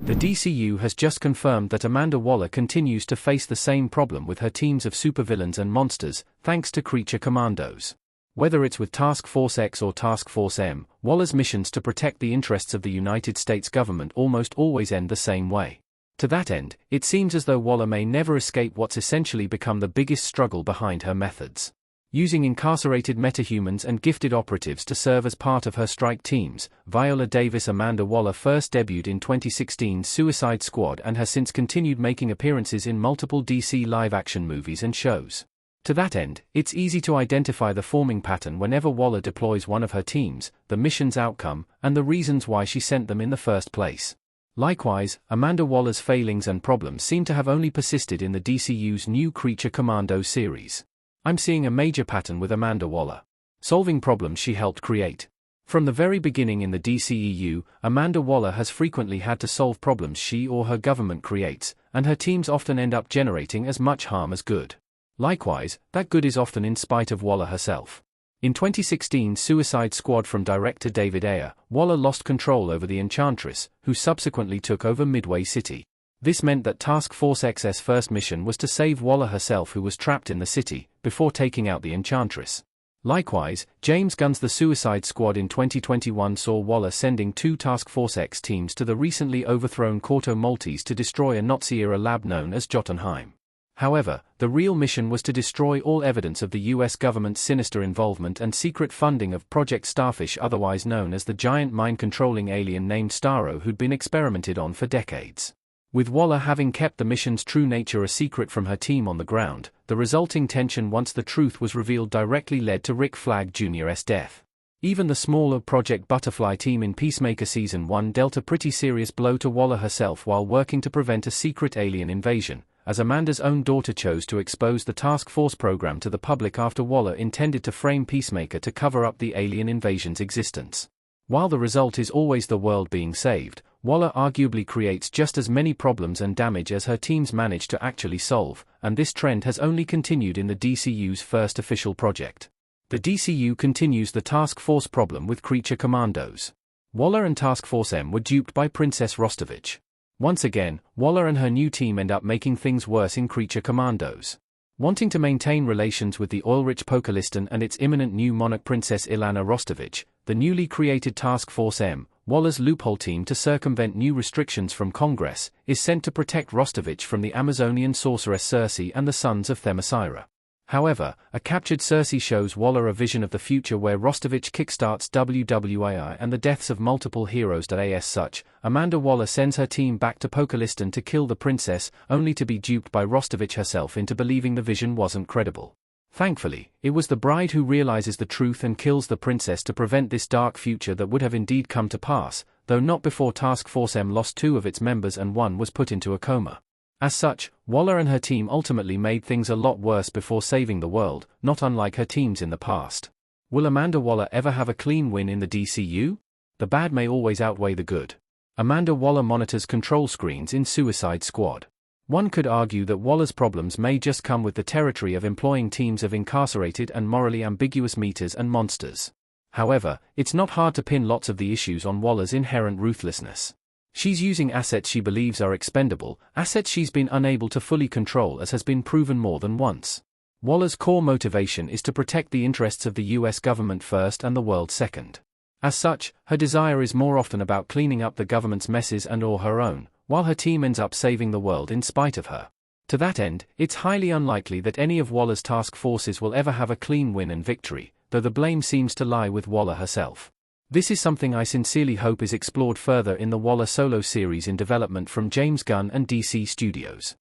The DCU has just confirmed that Amanda Waller continues to face the same problem with her teams of supervillains and monsters, thanks to Creature Commandos. Whether it's with Task Force X or Task Force M, Waller's missions to protect the interests of the United States government almost always end the same way. To that end, it seems as though Waller may never escape what's essentially become the biggest struggle behind her methods. Using incarcerated metahumans and gifted operatives to serve as part of her strike teams, Viola Davis Amanda Waller first debuted in 2016's Suicide Squad and has since continued making appearances in multiple DC live-action movies and shows. To that end, it's easy to identify the forming pattern whenever Waller deploys one of her teams, the mission's outcome, and the reasons why she sent them in the first place. Likewise, Amanda Waller's failings and problems seem to have only persisted in the DCU's new Creature Commando series. I'm seeing a major pattern with Amanda Waller. Solving problems she helped create. From the very beginning in the DCEU, Amanda Waller has frequently had to solve problems she or her government creates, and her teams often end up generating as much harm as good. Likewise, that good is often in spite of Waller herself. In 2016's Suicide Squad from director David Ayer, Waller lost control over the Enchantress, who subsequently took over Midway City. This meant that Task Force X's first mission was to save Waller herself, who was trapped in the city, before taking out the Enchantress. Likewise, James Gunn's The Suicide Squad in 2021 saw Waller sending 2 Task Force X teams to the recently overthrown Corto Maltese to destroy a Nazi-era lab known as Jotunheim. However, the real mission was to destroy all evidence of the US government's sinister involvement and secret funding of Project Starfish, otherwise known as the giant mind-controlling alien named Starro, who'd been experimented on for decades. With Waller having kept the mission's true nature a secret from her team on the ground, the resulting tension once the truth was revealed directly led to Rick Flag Jr.'s death. Even the smaller Project Butterfly team in Peacemaker Season 1 dealt a pretty serious blow to Waller herself while working to prevent a secret alien invasion, as Amanda's own daughter chose to expose the Task Force program to the public after Waller intended to frame Peacemaker to cover up the alien invasion's existence. While the result is always the world being saved, Waller arguably creates just as many problems and damage as her teams manage to actually solve, and this trend has only continued in the DCU's first official project. The DCU continues the Task Force problem with Creature Commandos. Waller and Task Force M were duped by Princess Rostovich. Once again, Waller and her new team end up making things worse in Creature Commandos. Wanting to maintain relations with the oil-rich Pokalistan and its imminent new monarch Princess Ilana Rostovich, the newly created Task Force M, Waller's loophole team to circumvent new restrictions from Congress, is sent to protect Rostovich from the Amazonian sorceress Circe and the sons of Themyscira. However, a captured Circe shows Waller a vision of the future where Rostovich kickstarts WWAI and the deaths of multiple heroes. As such, Amanda Waller sends her team back to Pokalistan to kill the princess, only to be duped by Rostovich herself into believing the vision wasn't credible. Thankfully, it was the bride who realizes the truth and kills the princess to prevent this dark future that would have indeed come to pass, though not before Task Force M lost 2 of its members and 1 was put into a coma. As such, Waller and her team ultimately made things a lot worse before saving the world, not unlike her teams in the past. Will Amanda Waller ever have a clean win in the DCU? The bad may always outweigh the good. Amanda Waller monitors control screens in Suicide Squad. One could argue that Waller's problems may just come with the territory of employing teams of incarcerated and morally ambiguous meters and monsters. However, it's not hard to pin lots of the issues on Waller's inherent ruthlessness. She's using assets she believes are expendable, assets she's been unable to fully control, as has been proven more than once. Waller's core motivation is to protect the interests of the US government first and the world second. As such, her desire is more often about cleaning up the government's messes and/or her own, while her team ends up saving the world in spite of her. To that end, it's highly unlikely that any of Waller's task forces will ever have a clean win and victory, though the blame seems to lie with Waller herself. This is something I sincerely hope is explored further in the Waller solo series in development from James Gunn and DC Studios.